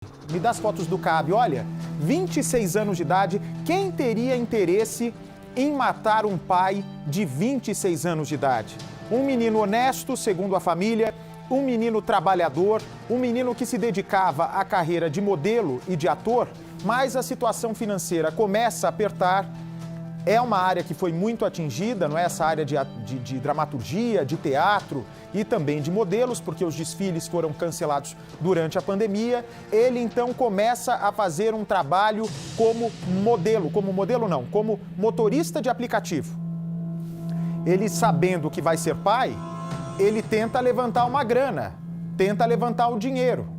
Me dá as fotos do Cabe. Olha, 26 anos de idade. Quem teria interesse em matar um pai de 26 anos de idade? Um menino honesto, segundo a família, um menino trabalhador, um menino que se dedicava à carreira de modelo e de ator, mas a situação financeira começa a apertar. É uma área que foi muito atingida, não é? Essa área de dramaturgia, de teatro e também de modelos, porque os desfiles foram cancelados durante a pandemia. Ele então começa a fazer um trabalho como motorista de aplicativo. Ele, sabendo que vai ser pai, ele tenta levantar uma grana, tenta levantar o dinheiro.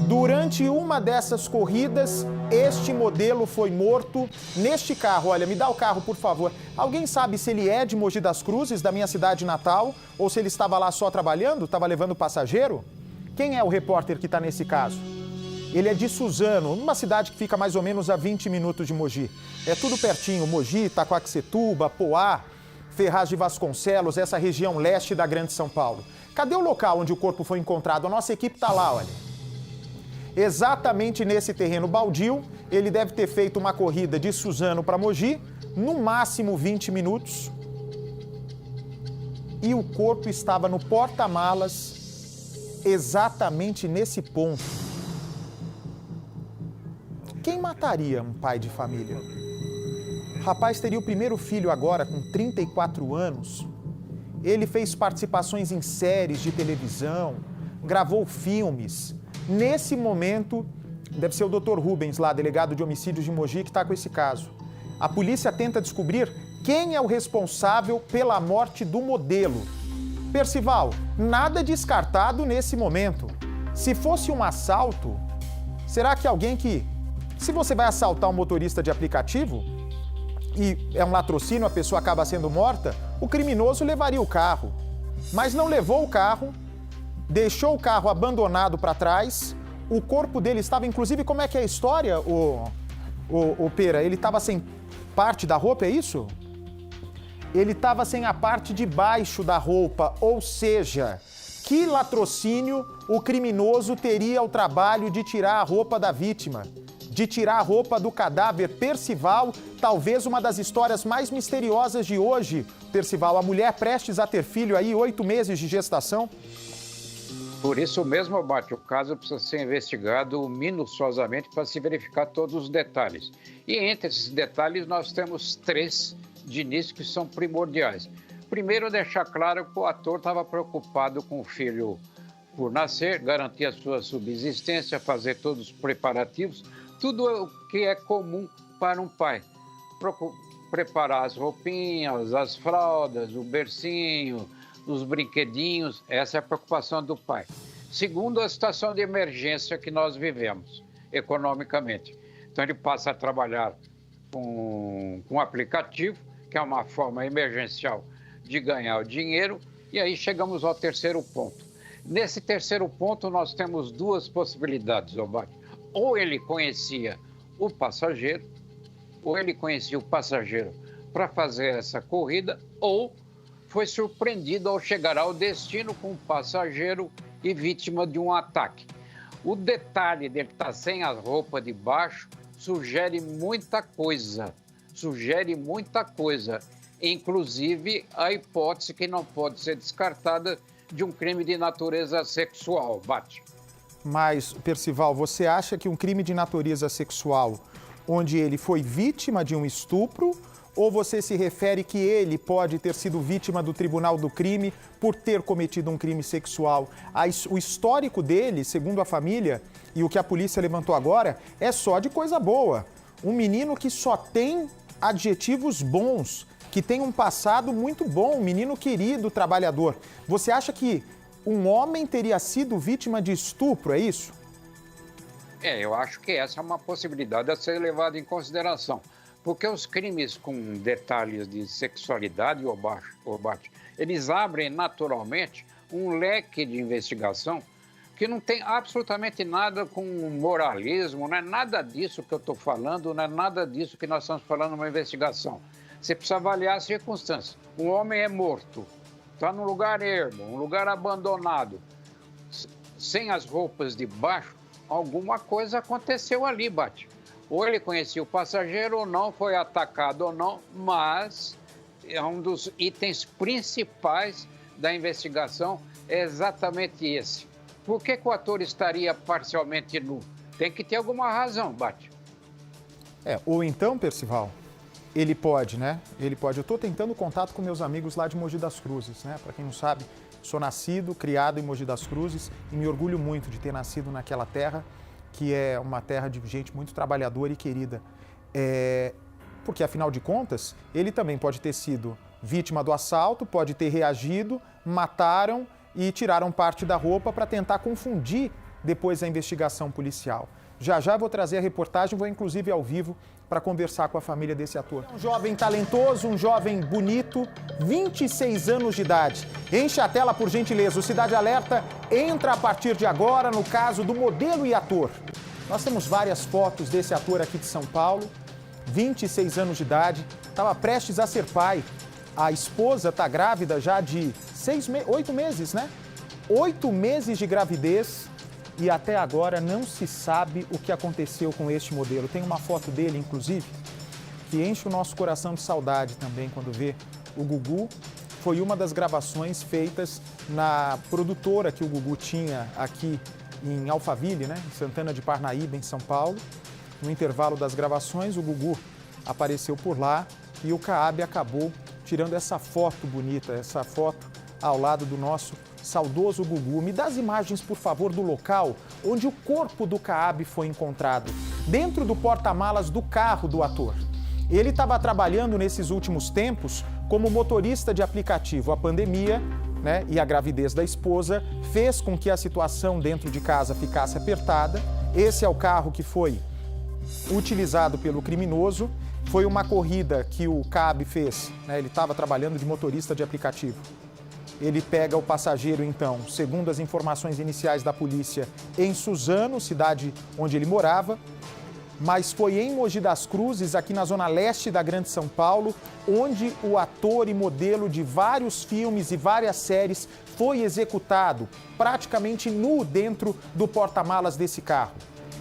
Durante uma dessas corridas, este modelo foi morto neste carro. Olha, me dá o carro, por favor. Alguém sabe se ele é de Mogi das Cruzes, da minha cidade natal, ou se ele estava lá só trabalhando, estava levando passageiro? Quem é o repórter que está nesse caso? Ele é de Suzano, uma cidade que fica mais ou menos a 20 minutos de Mogi. É tudo pertinho, Mogi, Itaquaquecetuba, Poá, Ferraz de Vasconcelos, essa região leste da Grande São Paulo. Cadê o local onde o corpo foi encontrado? A nossa equipe está lá, olha. Exatamente nesse terreno baldio, ele deve ter feito uma corrida de Suzano para Mogi, no máximo 20 minutos. E o corpo estava no porta-malas, exatamente nesse ponto. Quem mataria um pai de família? O rapaz teria o primeiro filho agora, com 34 anos. Ele fez participações em séries de televisão, gravou filmes. Nesse momento, deve ser o Dr. Rubens, lá, delegado de homicídios de Mogi, que está com esse caso. A polícia tenta descobrir quem é o responsável pela morte do modelo. Percival, nada descartado nesse momento. Se fosse um assalto, será que alguém que... Se você vai assaltar um motorista de aplicativo e é um latrocínio, a pessoa acaba sendo morta, o criminoso levaria o carro. Mas não levou o carro, deixou o carro abandonado para trás, o corpo dele estava, inclusive, como é que é a história, o Pera? Ele estava sem parte da roupa, é isso? Ele estava sem a parte de baixo da roupa, ou seja, que latrocínio o criminoso teria o trabalho de tirar a roupa da vítima, de tirar a roupa do cadáver? Percival, talvez uma das histórias mais misteriosas de hoje. Percival, a mulher prestes a ter filho aí, 8 meses de gestação. Por isso mesmo, Abate, o caso precisa ser investigado minuciosamente para se verificar todos os detalhes. E entre esses detalhes nós temos 3 de início que são primordiais. Primeiro, deixar claro que o ator estava preocupado com o filho por nascer, garantir a sua subsistência, fazer todos os preparativos, tudo o que é comum para um pai. Preparar as roupinhas, as fraldas, o bercinho, os brinquedinhos, essa é a preocupação do pai. Segundo, a situação de emergência que nós vivemos economicamente. Então ele passa a trabalhar com um aplicativo, que é uma forma emergencial de ganhar o dinheiro, e aí chegamos ao terceiro ponto. Nesse terceiro ponto nós temos 2 possibilidades, Obate. Ou ele conhecia o passageiro para fazer essa corrida, ou foi surpreendido ao chegar ao destino com um passageiro e vítima de um ataque. O detalhe dele estar sem a roupa de baixo sugere muita coisa, inclusive a hipótese que não pode ser descartada de um crime de natureza sexual, Bate. Mas, Percival, você acha que um crime de natureza sexual, onde ele foi vítima de um estupro, ou você se refere que ele pode ter sido vítima do tribunal do crime por ter cometido um crime sexual? O histórico dele, segundo a família, e o que a polícia levantou agora, é só de coisa boa. Um menino que só tem adjetivos bons, que tem um passado muito bom, um menino querido, trabalhador. Você acha que um homem teria sido vítima de estupro, é isso? Eu acho que essa é uma possibilidade a ser levada em consideração. Porque os crimes com detalhes de sexualidade, Obate, eles abrem naturalmente um leque de investigação que não tem absolutamente nada com moralismo, não é nada disso que eu estou falando, não é nada disso que nós estamos falando numa investigação. Você precisa avaliar as circunstâncias. Um homem é morto, está num lugar ermo, um lugar abandonado, sem as roupas de baixo, alguma coisa aconteceu ali, Bate. Ou ele conhecia o passageiro ou não, foi atacado ou não, mas é um dos itens principais da investigação, é exatamente esse. Por que o ator estaria parcialmente nu? Tem que ter alguma razão, Bate. Ou então, Percival, ele pode, né? Ele pode. Eu estou tentando contato com meus amigos lá de Mogi das Cruzes, né? Para quem não sabe, sou nascido, criado em Mogi das Cruzes e me orgulho muito de ter nascido naquela terra, que é uma terra de gente muito trabalhadora e querida. Porque, afinal de contas, ele também pode ter sido vítima do assalto, pode ter reagido, mataram e tiraram parte da roupa para tentar confundir depois a investigação policial. Já já vou trazer a reportagem, vou inclusive ao vivo para conversar com a família desse ator. Um jovem talentoso, um jovem bonito, 26 anos de idade. Enche a tela, por gentileza. O Cidade Alerta entra a partir de agora no caso do modelo e ator. Nós temos várias fotos desse ator aqui de São Paulo, 26 anos de idade, estava prestes a ser pai. A esposa está grávida já de 8 meses, né? 8 meses de gravidez. E até agora não se sabe o que aconteceu com este modelo. Tem uma foto dele, inclusive, que enche o nosso coração de saudade também quando vê o Gugu. Foi uma das gravações feitas na produtora que o Gugu tinha aqui em Alphaville, né? Em Santana de Parnaíba, em São Paulo. No intervalo das gravações, o Gugu apareceu por lá e o Caabi acabou tirando essa foto bonita, essa foto ao lado do nosso saudoso Gugu. Me dá as imagens, por favor, do local onde o corpo do Caabi foi encontrado, dentro do porta-malas do carro do ator. Ele estava trabalhando nesses últimos tempos como motorista de aplicativo. A pandemia, né, e a gravidez da esposa fez com que a situação dentro de casa ficasse apertada. Esse é o carro que foi utilizado pelo criminoso. Foi uma corrida que o Caabi fez, né, ele estava trabalhando de motorista de aplicativo. Ele pega o passageiro, então, segundo as informações iniciais da polícia, em Suzano, cidade onde ele morava, mas foi em Mogi das Cruzes, aqui na zona leste da Grande São Paulo, onde o ator e modelo de vários filmes e várias séries foi executado, praticamente nu dentro do porta-malas desse carro.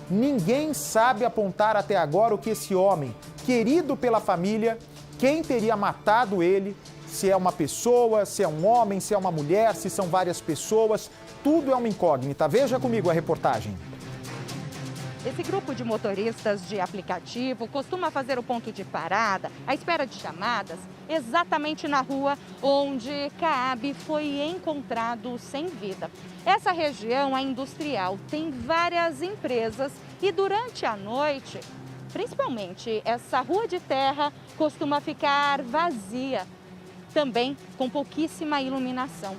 Ninguém sabe apontar até agora o que esse homem, querido pela família, quem teria matado ele, se é uma pessoa, se é um homem, se é uma mulher, se são várias pessoas, tudo é uma incógnita. Veja comigo a reportagem. Esse grupo de motoristas de aplicativo costuma fazer o ponto de parada, à espera de chamadas, exatamente na rua onde Caabi foi encontrado sem vida. Essa região é industrial, tem várias empresas e durante a noite, principalmente essa rua de terra, costuma ficar vazia, também com pouquíssima iluminação.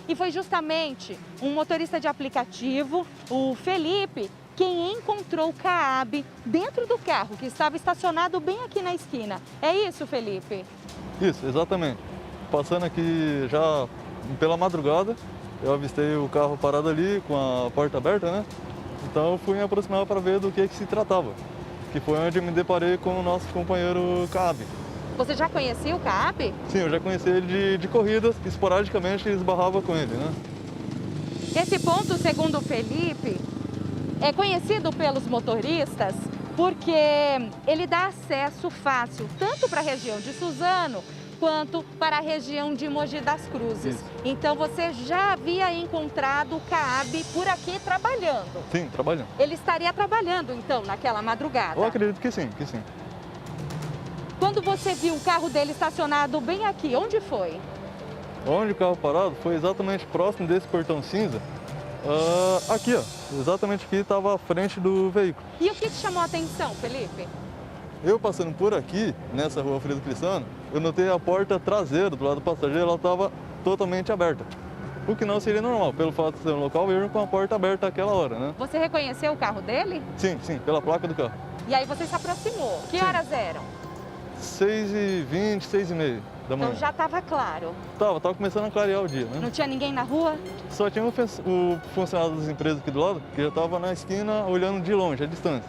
E foi justamente um motorista de aplicativo, o Felipe, quem encontrou o Caabi dentro do carro que estava estacionado bem aqui na esquina. É isso, Felipe? Isso, exatamente. Passando aqui já pela madrugada, eu avistei o carro parado ali com a porta aberta, né? Então eu fui me aproximar para ver do que se tratava, que foi onde eu me deparei com o nosso companheiro Caabi. Você já conhecia o Caabi? Sim, eu já conheci ele de corridas, esporadicamente esbarrava com ele, né? Esse ponto, segundo o Felipe, é conhecido pelos motoristas porque ele dá acesso fácil tanto para a região de Suzano quanto para a região de Mogi das Cruzes. Isso. Então você já havia encontrado o Caabi por aqui trabalhando? Sim, trabalhando. Ele estaria trabalhando então naquela madrugada? Eu acredito que sim, que sim. Quando você viu o carro dele estacionado bem aqui, onde foi? Onde o carro parado foi exatamente próximo desse portão cinza. Aqui, ó, exatamente aqui estava à frente do veículo. E o que te chamou a atenção, Felipe? Eu passando por aqui, nessa rua Alfredo Cristiano, eu notei a porta traseira do lado do passageiro, ela estava totalmente aberta. O que não seria normal, pelo fato de ser um local ermo com a porta aberta àquela hora, né? Você reconheceu o carro dele? Sim, pela placa do carro. E aí você se aproximou. Que Sim. horas eram? 6h20, 6h30 da manhã. Então já estava claro. Tava começando a clarear o dia, né? Não tinha ninguém na rua? Só tinha o funcionário das empresas aqui do lado, que já estava na esquina olhando de longe, à distância.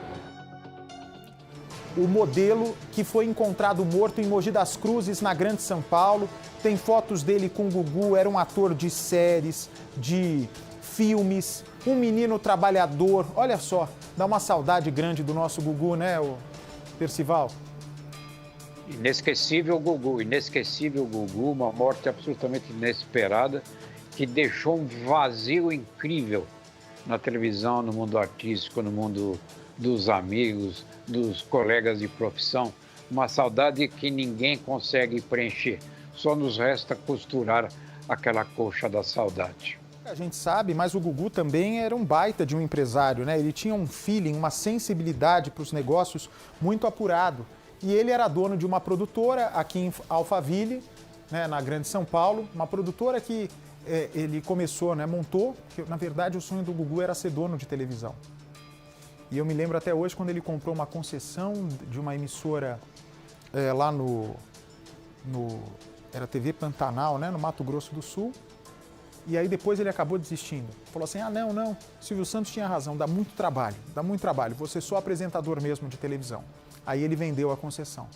O modelo que foi encontrado morto em Mogi das Cruzes, na Grande São Paulo. Tem fotos dele com o Gugu, era um ator de séries, de filmes. um menino trabalhador. Olha só, dá uma saudade grande do nosso Gugu, né, o Percival? Inesquecível Gugu, uma morte absolutamente inesperada, que deixou um vazio incrível na televisão, no mundo artístico, no mundo dos amigos, dos colegas de profissão. Uma saudade que ninguém consegue preencher. Só nos resta costurar aquela coxa da saudade. A gente sabe, mas o Gugu também era um baita de um empresário, né? Ele tinha um feeling, uma sensibilidade para os negócios muito apurado. E ele era dono de uma produtora aqui em Alphaville, né, na Grande São Paulo, uma produtora que ele começou, né, montou, que na verdade o sonho do Gugu era ser dono de televisão. E eu me lembro até hoje quando ele comprou uma concessão de uma emissora lá era TV Pantanal, né, no Mato Grosso do Sul. E aí depois ele acabou desistindo. Falou assim, não, Silvio Santos tinha razão, dá muito trabalho, você é só apresentador mesmo de televisão. Aí ele vendeu a concessão.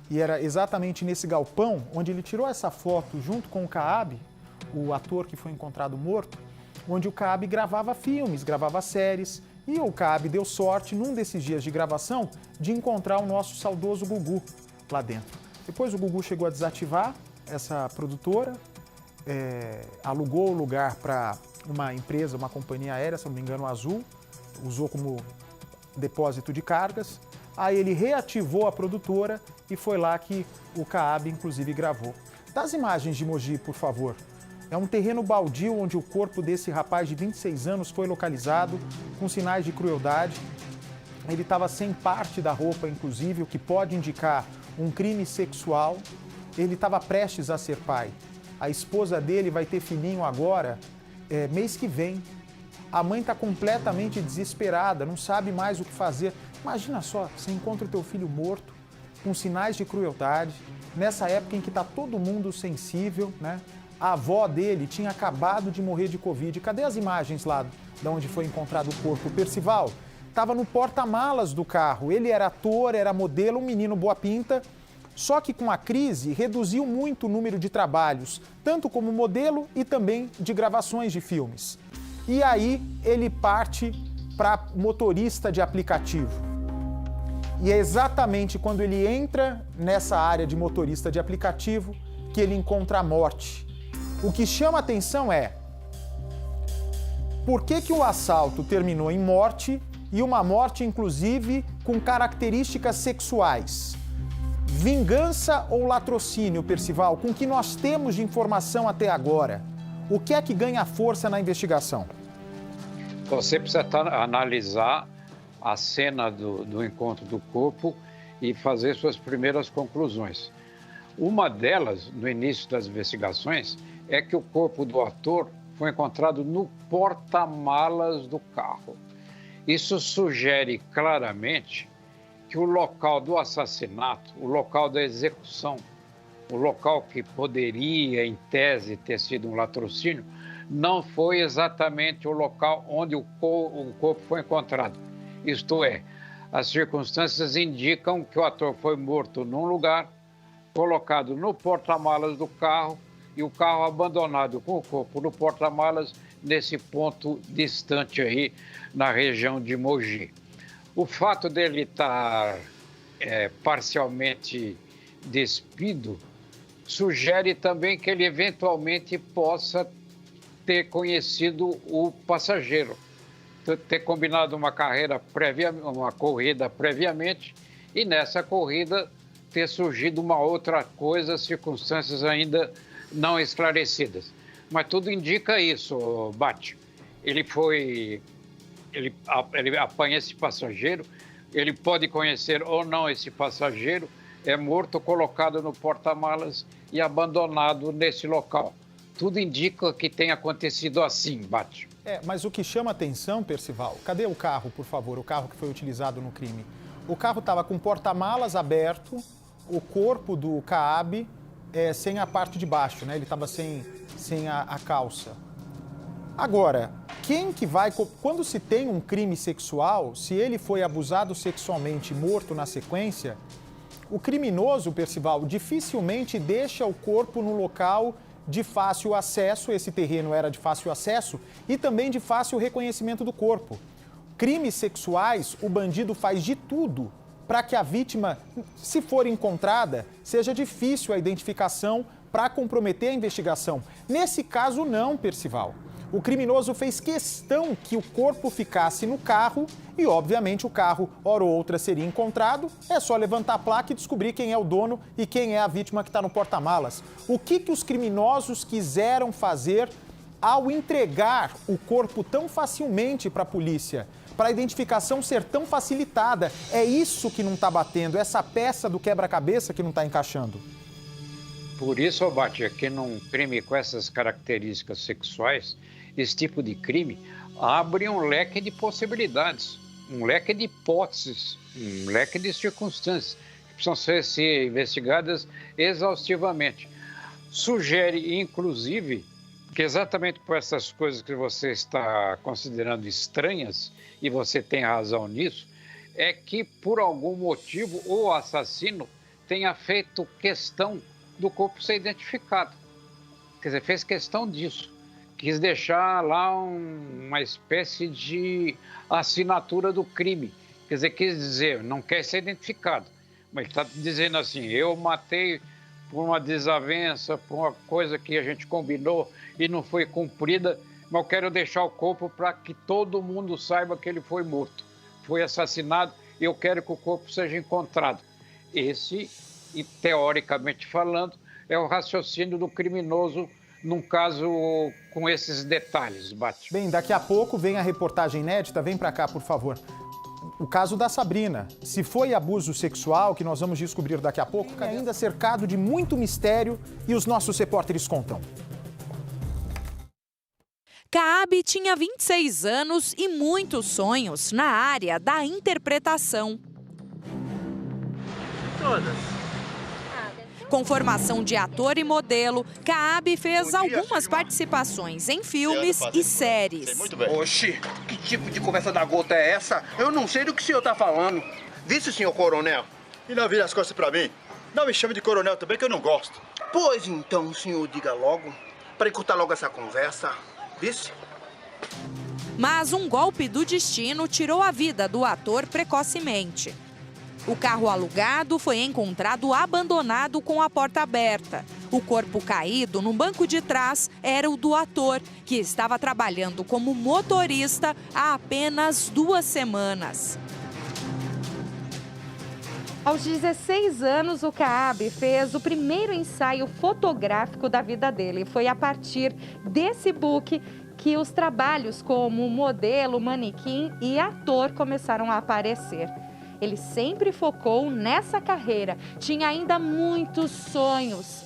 E era exatamente nesse galpão onde ele tirou essa foto junto com o Caab, o ator que foi encontrado morto, onde o Caab gravava filmes, gravava séries. E o Caab deu sorte, num desses dias de gravação, de encontrar o nosso saudoso Gugu lá dentro. Depois o Gugu chegou a desativar essa produtora, alugou o lugar para uma empresa, uma companhia aérea, se não me engano, Azul, usou como depósito de cargas. Aí ele reativou a produtora e foi lá que o Caab, inclusive, gravou. Das imagens de Mogi, por favor. É um terreno baldio onde o corpo desse rapaz de 26 anos foi localizado, com sinais de crueldade. Ele estava sem parte da roupa, inclusive, o que pode indicar um crime sexual. Ele estava prestes a ser pai. A esposa dele vai ter filhinho agora, mês que vem. A mãe está completamente desesperada, não sabe mais o que fazer. Imagina só, você encontra o teu filho morto, com sinais de crueldade, nessa época em que está todo mundo sensível, né? A avó dele tinha acabado de morrer de Covid. Cadê as imagens lá de onde foi encontrado o corpo? O Percival estava no porta-malas do carro. Ele era ator, era modelo, um menino boa pinta. Só que com a crise reduziu muito o número de trabalhos, tanto como modelo e também de gravações de filmes. E aí ele parte para motorista de aplicativo. E é exatamente quando ele entra nessa área de motorista de aplicativo que ele encontra a morte. O que chama a atenção é por que o assalto terminou em morte e uma morte, inclusive, com características sexuais. Vingança ou latrocínio, Percival? Com o que nós temos de informação até agora? O que é que ganha força na investigação? Você precisa analisar a cena do encontro do corpo e fazer suas primeiras conclusões. Uma delas, no início das investigações, é que o corpo do ator foi encontrado no porta-malas do carro. Isso sugere claramente que o local do assassinato, o local da execução, o local que poderia, em tese, ter sido um latrocínio, não foi exatamente o local onde o corpo foi encontrado. Isto é, as circunstâncias indicam que o ator foi morto num lugar, colocado no porta-malas do carro e o carro abandonado com o corpo no porta-malas nesse ponto distante aí na região de Mogi. O fato dele estar parcialmente despido sugere também que ele eventualmente possa ter conhecido o passageiro, ter combinado uma corrida previamente e nessa corrida ter surgido uma outra coisa, circunstâncias ainda não esclarecidas. Mas tudo indica isso, Bate. Ele apanha esse passageiro, ele pode conhecer ou não esse passageiro, é morto, colocado no porta-malas e abandonado nesse local. Tudo indica que tem acontecido assim, Bate. Mas o que chama atenção, Percival, cadê o carro, por favor, o carro que foi utilizado no crime? O carro estava com o porta-malas aberto, o corpo do Caab sem a parte de baixo, né? Ele estava sem a calça. Agora, quem que vai... Quando se tem um crime sexual, se ele foi abusado sexualmente e morto na sequência, o criminoso, Percival, dificilmente deixa o corpo no local de fácil acesso, esse terreno era de fácil acesso e também de fácil reconhecimento do corpo. Crimes sexuais, o bandido faz de tudo para que a vítima, se for encontrada, seja difícil a identificação para comprometer a investigação. Nesse caso, não, Percival. O criminoso fez questão que o corpo ficasse no carro e, obviamente, o carro, hora ou outra, seria encontrado. É só levantar a placa e descobrir quem é o dono e quem é a vítima que está no porta-malas. O que os criminosos quiseram fazer ao entregar o corpo tão facilmente para a polícia? Para a identificação ser tão facilitada. É isso que não está batendo, essa peça do quebra-cabeça que não está encaixando. Por isso, Abate, é que num crime com essas características sexuais, esse tipo de crime abre um leque de possibilidades, um leque de hipóteses, um leque de circunstâncias que precisam ser investigadas exaustivamente. Sugere, inclusive, que exatamente por essas coisas que você está considerando estranhas, e você tem razão nisso, é que por algum motivo o assassino tenha feito questão do corpo ser identificado. Quer dizer, fez questão disso. Quis deixar lá uma espécie de assinatura do crime. Quer dizer, não quer ser identificado. Mas está dizendo assim, eu matei por uma desavença, por uma coisa que a gente combinou e não foi cumprida, mas eu quero deixar o corpo para que todo mundo saiba que ele foi morto, foi assassinado, e eu quero que o corpo seja encontrado. Esse, e teoricamente falando, é o raciocínio do criminoso num caso com esses detalhes, Bate. Bem, daqui a pouco vem a reportagem inédita, vem para cá, por favor. O caso da Sabrina. Se foi abuso sexual, que nós vamos descobrir daqui a pouco, ainda cercado de muito mistério, e os nossos repórteres contam. Kaabe tinha 26 anos e muitos sonhos na área da interpretação. Com formação de ator e modelo, Kaabe fez algumas participações em filmes e séries. Oxi, que tipo de conversa da gota é essa? Eu não sei do que o senhor tá falando. Vice, senhor coronel? E não vira as costas pra mim. Não me chame de coronel também, que eu não gosto. Pois então, o senhor diga logo, para encurtar logo essa conversa. Vice? Mas um golpe do destino tirou a vida do ator precocemente. O carro alugado foi encontrado abandonado com a porta aberta. O corpo caído no banco de trás era o do ator, que estava trabalhando como motorista há apenas 2 semanas. Aos 16 anos, o Kaabe fez o primeiro ensaio fotográfico da vida dele. Foi a partir desse book que os trabalhos como modelo, manequim e ator começaram a aparecer. Ele sempre focou nessa carreira, tinha ainda muitos sonhos,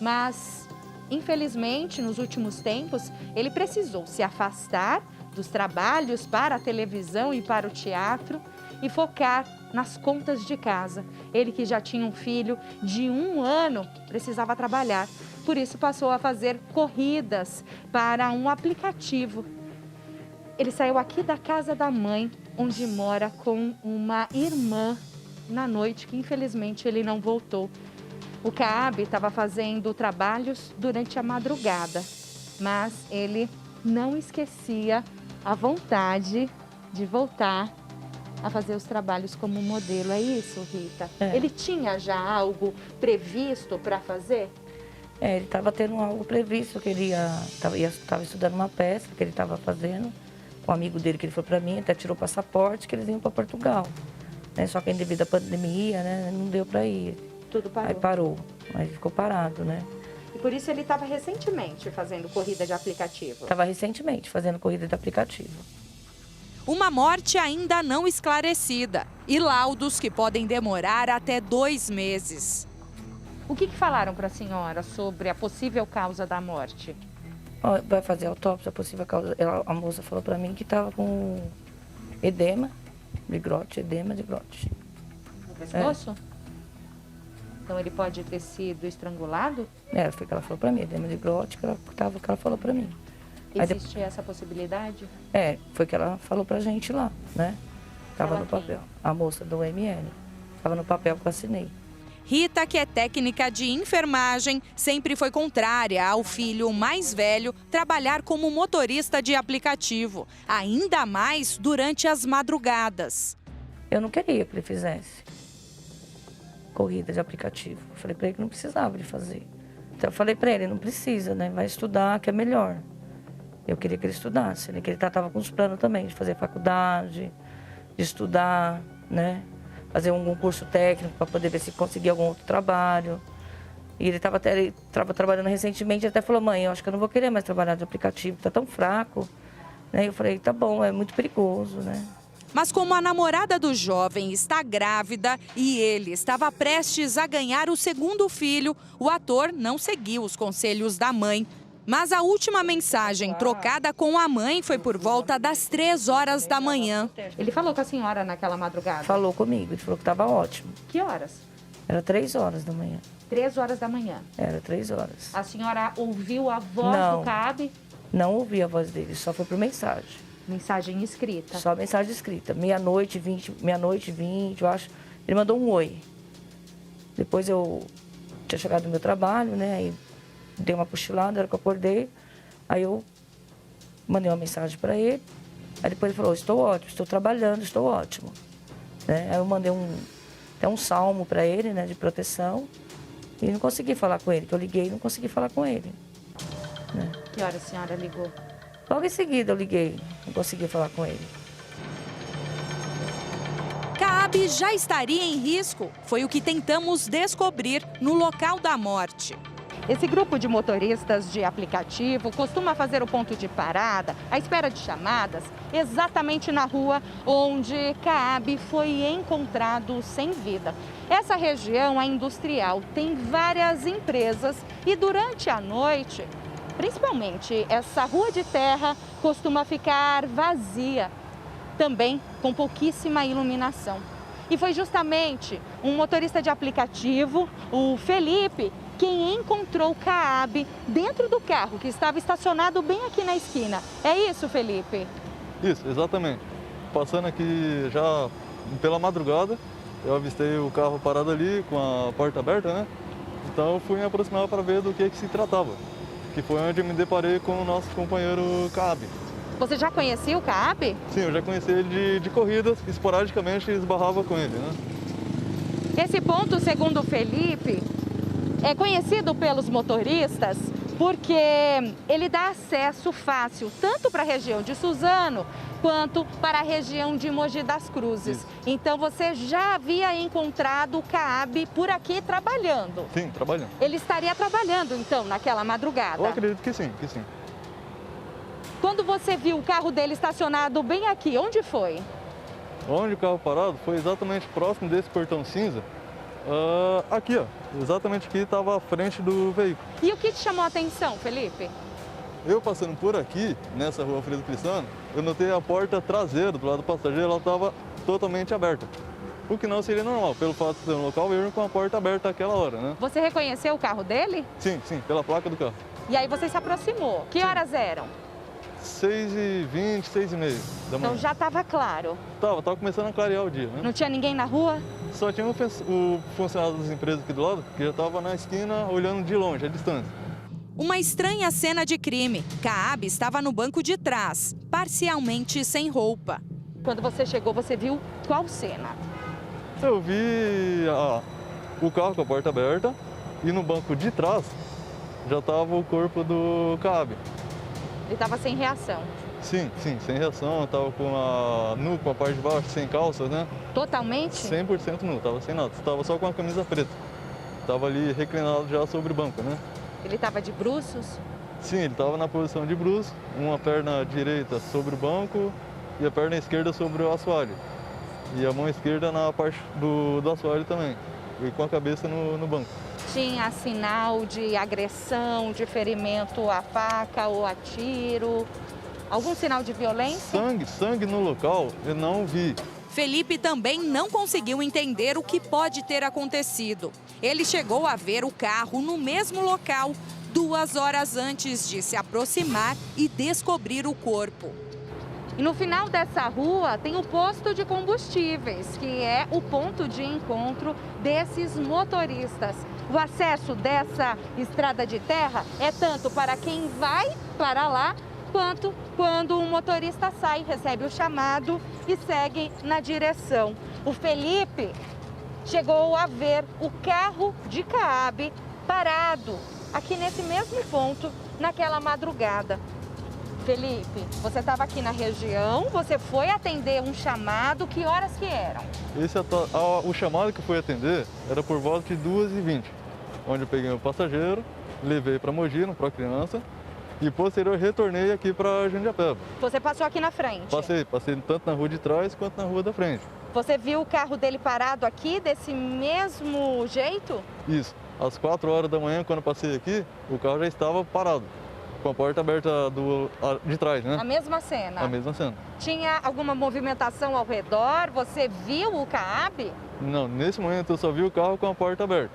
mas, infelizmente, nos últimos tempos, ele precisou se afastar dos trabalhos para a televisão e para o teatro e focar nas contas de casa. Ele, que já tinha um filho de 1 ano, precisava trabalhar, por isso passou a fazer corridas para um aplicativo. Ele saiu aqui da casa da mãe, onde mora com uma irmã, na noite que infelizmente ele não voltou. O Kaabe estava fazendo trabalhos durante a madrugada, mas ele não esquecia a vontade de voltar a fazer os trabalhos como modelo. É isso, Rita? É. Ele tinha já algo previsto para fazer? Ele estava tendo algo previsto, que ele estava estudando uma peça que ele estava fazendo. Um amigo dele que ele foi para mim, até tirou o passaporte, que eles iam para Portugal. Né? Só que devido à pandemia, né, não deu para ir. Tudo parou. Aí parou, mas ficou parado, né? E por isso ele estava recentemente fazendo corrida de aplicativo? Estava recentemente fazendo corrida de aplicativo. Uma morte ainda não esclarecida e laudos que podem demorar até 2 meses. O que falaram para a senhora sobre a possível causa da morte? Vai fazer autópsia, a possível causa. A moça falou para mim que estava com edema de grote. No pescoço? Então ele pode ter sido estrangulado? Foi o que ela falou para mim, edema de grote, que ela falou para mim. Existe essa possibilidade? Foi o que ela falou pra gente lá, né? Tava no papel. A moça do ML. Tava no papel que eu assinei. Rita, que é técnica de enfermagem, sempre foi contrária ao filho mais velho trabalhar como motorista de aplicativo, ainda mais durante as madrugadas. Eu não queria que ele fizesse corrida de aplicativo. Eu falei para ele que não precisava de fazer. Então eu falei para ele, não precisa, né? Vai estudar que é melhor. Eu queria que ele estudasse, né? Que ele estava com os planos também de fazer faculdade, de estudar, né? Fazer algum curso técnico para poder ver se conseguia algum outro trabalho. E ele estava trabalhando recentemente, até falou, mãe, eu acho que eu não vou querer mais trabalhar de aplicativo, está tão fraco. Né? Eu falei, tá bom, é muito perigoso, né? Mas como a namorada do jovem está grávida e ele estava prestes a ganhar o segundo filho, o ator não seguiu os conselhos da mãe. Mas a última mensagem trocada com a mãe foi por volta das 3 horas da manhã. Ele falou com a senhora naquela madrugada? Falou comigo, ele falou que estava ótimo. Que horas? Era 3 horas da manhã. 3 horas da manhã? Era 3 horas. A senhora ouviu a voz do CAB? Não ouvi a voz dele, só foi por mensagem. Mensagem escrita? Só mensagem escrita. Meia-noite, 20, eu acho. Ele mandou um oi. Depois eu tinha chegado no meu trabalho, né? Aí dei uma cochilada, na hora que eu acordei. Aí eu mandei uma mensagem para ele. Aí depois ele falou, estou ótimo, estou trabalhando, estou ótimo. Né? Aí eu mandei até um salmo para ele, né, de proteção. E não consegui falar com ele, que eu liguei e não consegui falar com ele. Né? Que hora a senhora ligou? Logo em seguida eu liguei, não consegui falar com ele. Cabe já estaria em risco, foi o que tentamos descobrir no local da morte. Esse grupo de motoristas de aplicativo costuma fazer o ponto de parada, à espera de chamadas, exatamente na rua onde Cabe foi encontrado sem vida. Essa região é industrial, tem várias empresas e durante a noite, principalmente essa rua de terra, costuma ficar vazia, também com pouquíssima iluminação. E foi justamente um motorista de aplicativo, o Felipe, quem encontrou o Cabe dentro do carro que estava estacionado bem aqui na esquina. É isso, Felipe? Isso, exatamente. Passando aqui já pela madrugada, eu avistei o carro parado ali com a porta aberta, né? Então eu fui me aproximar para ver do que se tratava, que foi onde eu me deparei com o nosso companheiro Cabe. Você já conhecia o Cabe? Sim, eu já conheci ele de corridas, esporadicamente esbarrava com ele, né? Esse ponto, segundo o Felipe, é conhecido pelos motoristas porque ele dá acesso fácil tanto para a região de Suzano quanto para a região de Mogi das Cruzes. Isso. Então você já havia encontrado o Cabe por aqui trabalhando? Sim, trabalhando. Ele estaria trabalhando então naquela madrugada? Eu acredito que sim, que sim. Quando você viu o carro dele estacionado bem aqui, onde foi? Onde o carro parado foi exatamente próximo desse portão cinza. Aqui, ó. Exatamente aqui estava à frente do veículo. E o que te chamou a atenção, Felipe? Eu passando por aqui, nessa rua Alfredo Cristiano, eu notei a porta traseira do lado do passageiro, ela estava totalmente aberta. O que não seria normal, pelo fato de ser um local eu com a porta aberta àquela hora, né? Você reconheceu o carro dele? Sim, pela placa do carro. E aí você se aproximou. Que horas eram? 6h20, 6h30 da manhã. Então já estava claro. Tava começando a clarear o dia, né? Não tinha ninguém na rua? Só tinha o funcionário das empresas aqui do lado, que já estava na esquina olhando de longe, à distância. Uma estranha cena de crime. Cabe estava no banco de trás, parcialmente sem roupa. Quando você chegou, você viu qual cena? Eu vi o carro com a porta aberta e no banco de trás já estava o corpo do Cabe. Ele estava sem reação? Sim, sem reação, estava nu com a parte de baixo, sem calça, né? Totalmente? 100% nu, estava sem nada, estava só com a camisa preta. Estava ali reclinado já sobre o banco, né? Ele estava de bruços? Sim, ele estava na posição de bruços, uma perna direita sobre o banco e a perna esquerda sobre o assoalho. E a mão esquerda na parte do assoalho também, e com a cabeça no banco. Tinha sinal de agressão, de ferimento a faca ou a tiro? Algum sinal de violência? Sangue no local eu não vi. Felipe também não conseguiu entender o que pode ter acontecido. Ele chegou a ver o carro no mesmo local 2 horas antes de se aproximar e descobrir o corpo. E no final dessa rua tem o posto de combustíveis, que é o ponto de encontro desses motoristas. O acesso dessa estrada de terra é tanto para quem vai para lá, quanto quando o motorista sai, recebe o chamado e segue na direção. O Felipe chegou a ver o carro de CAAB parado aqui nesse mesmo ponto naquela madrugada. Felipe, você estava aqui na região, você foi atender um chamado, que horas que eram? O chamado que eu fui atender era por volta de 2h20, onde eu peguei o passageiro, levei para Mogi, no Procriança, e posterior retornei aqui para Jundiapeba. Você passou aqui na frente? Passei tanto na rua de trás quanto na rua da frente. Você viu o carro dele parado aqui desse mesmo jeito? Isso. Às 4 horas da manhã, quando eu passei aqui, o carro já estava parado, com a porta aberta de trás, né? A mesma cena? A mesma cena. Tinha alguma movimentação ao redor? Você viu o CAAB? Não, nesse momento eu só vi o carro com a porta aberta.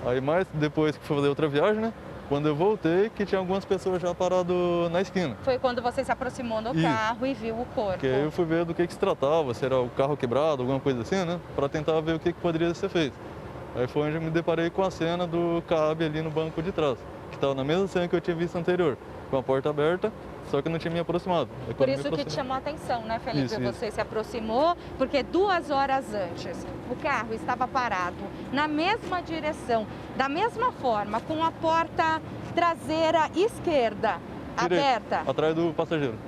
Aí mais depois que fui fazer outra viagem, né? Quando eu voltei, que tinha algumas pessoas já parado na esquina. Foi quando você se aproximou no carro e viu o corpo. Que aí eu fui ver do que se tratava, se era o carro quebrado, alguma coisa assim, né? Para tentar ver o que poderia ser feito. Aí foi onde eu me deparei com a cena do CAAB ali no banco de trás, que estava na mesma cena que eu tinha visto anterior, com a porta aberta, só que eu não tinha me aproximado. Por isso que te chamou a atenção, né, Felipe? Isso. Você se aproximou, porque 2 horas antes o carro estava parado na mesma direção, da mesma forma, com a porta traseira esquerda aberta. Atrás do passageiro.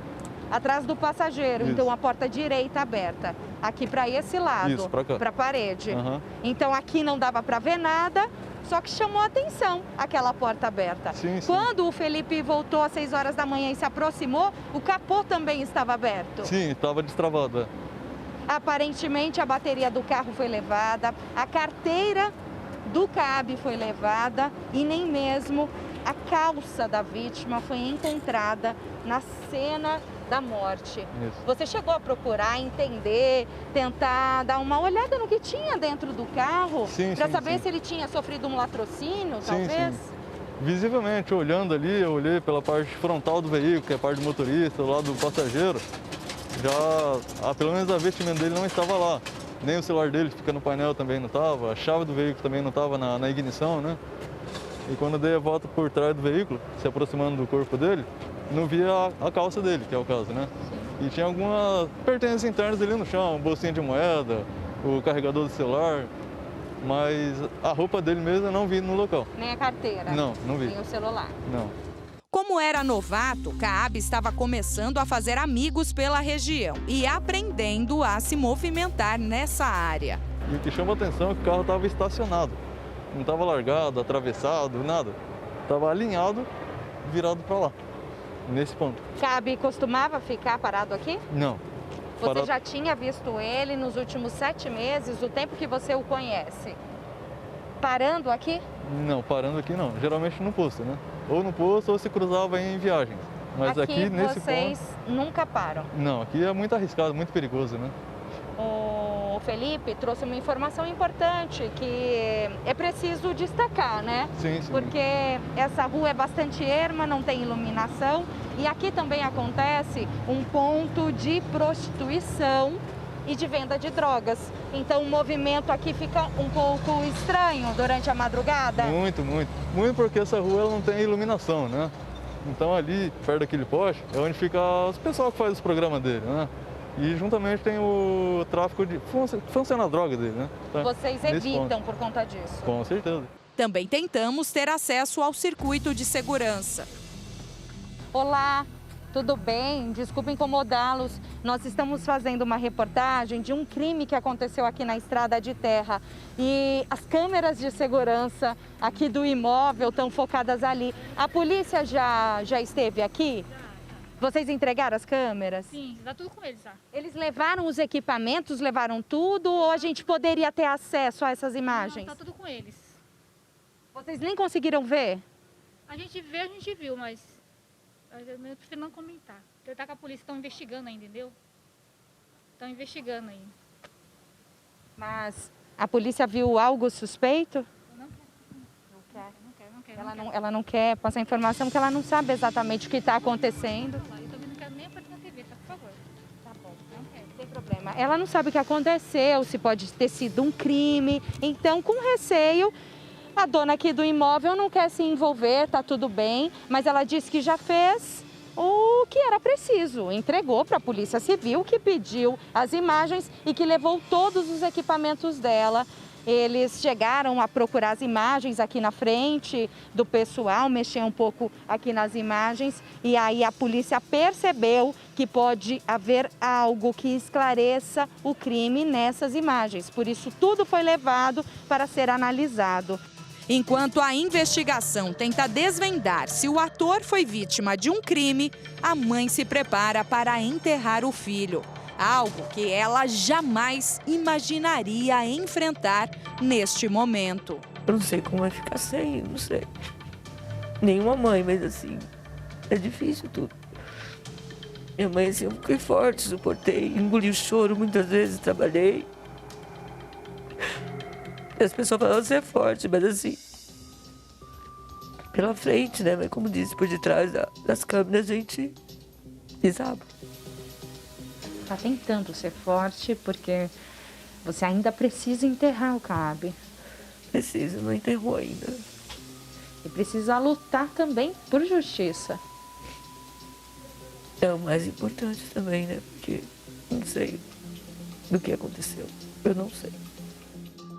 Atrás do passageiro, Isso. Então a porta direita aberta, aqui para esse lado, Isso, para cá. Para a parede. Uhum. Então aqui não dava para ver nada, só que chamou a atenção aquela porta aberta. Sim. Quando o Felipe voltou às 6 horas da manhã e se aproximou, o capô também estava aberto. Sim, estava destravado. Aparentemente a bateria do carro foi levada, a carteira do CAAB foi levada e nem mesmo a calça da vítima foi encontrada na cena da morte. Isso. Você chegou a procurar, entender, tentar dar uma olhada no que tinha dentro do carro? Para saber se ele tinha sofrido um latrocínio, talvez? Sim. Visivelmente, olhando ali, eu olhei pela parte frontal do veículo, que é a parte do motorista, do lado do passageiro. Já, pelo menos a vestimenta dele não estava lá. Nem o celular dele que fica no painel também não estava, a chave do veículo também não estava na ignição, né? E quando eu dei a volta por trás do veículo, se aproximando do corpo dele, não via a calça dele, que é o caso, né? E tinha algumas pertences internas ali no chão, bolsinha de moeda, o carregador do celular, mas a roupa dele mesmo eu não vi no local. Nem a carteira? Não vi. Nem o celular? Não. Como era novato, CAAB estava começando a fazer amigos pela região e aprendendo a se movimentar nessa área. E o que chama a atenção é que o carro estava estacionado. Não estava largado, atravessado, nada. Estava alinhado, virado para lá, nesse ponto. CAAB costumava ficar parado aqui? Não. Você já tinha visto ele nos últimos 7 meses, o tempo que você o conhece? Parando aqui? Não, parando aqui não. Geralmente no posto, né? Ou no posto ou se cruzava em viagens. Mas aqui nesse vocês ponto... nunca param? Não, aqui é muito arriscado, muito perigoso, né? O Felipe trouxe uma informação importante que é preciso destacar, né? Sim. Porque essa rua é bastante erma, não tem iluminação e aqui também acontece um ponto de prostituição e de venda de drogas. Então o movimento aqui fica um pouco estranho durante a madrugada. Muito porque essa rua ela não tem iluminação, né? Então ali, perto daquele poste, é onde fica os pessoal que faz os programas dele, né? E juntamente tem o tráfico de... funciona a droga dele, né? Então, vocês evitam por conta disso? Com certeza. Também tentamos ter acesso ao circuito de segurança. Olá, tudo bem? Desculpa incomodá-los. Nós estamos fazendo uma reportagem de um crime que aconteceu aqui na estrada de terra. E as câmeras de segurança aqui do imóvel estão focadas ali. A polícia já esteve aqui? Vocês entregaram as câmeras? Sim, tá tudo com eles já. Eles levaram os equipamentos, levaram tudo ou a gente poderia ter acesso a essas imagens? Não, tá tudo com eles. Vocês nem conseguiram ver? A gente viu, mas eu prefiro não comentar. Porque tá com a polícia, estão investigando ainda, entendeu? Estão investigando ainda. Mas a polícia viu algo suspeito? Não quer. Ela não quer passar informação porque ela não sabe exatamente o que está acontecendo. Eu também não quero nem aparecer na TV, tá? Por favor. Ela não sabe o que aconteceu, se pode ter sido um crime. Então, com receio, a dona aqui do imóvel não quer se envolver, tá tudo bem, mas ela disse que já fez o que era preciso. Entregou para a Polícia Civil, que pediu as imagens e que levou todos os equipamentos dela. Eles chegaram a procurar as imagens aqui na frente do pessoal, mexer um pouco aqui nas imagens e aí a polícia percebeu que pode haver algo que esclareça o crime nessas imagens. Por isso, tudo foi levado para ser analisado. Enquanto a investigação tenta desvendar se o ator foi vítima de um crime, a mãe se prepara para enterrar o filho. Algo que ela jamais imaginaria enfrentar neste momento. Eu não sei como vai ficar sem, não sei. Nenhuma mãe, mas assim, é difícil tudo. Minha mãe, assim, eu fiquei forte, suportei, engoli o choro muitas vezes, trabalhei. As pessoas falam, você é forte, mas assim, pela frente, né? Mas como disse, por detrás das câmeras a gente desaba. Está tentando ser forte porque você ainda precisa enterrar o Kabi. Precisa, não enterrou ainda. E precisa lutar também por justiça. É o mais importante também, né? Porque não sei do que aconteceu. Eu não sei.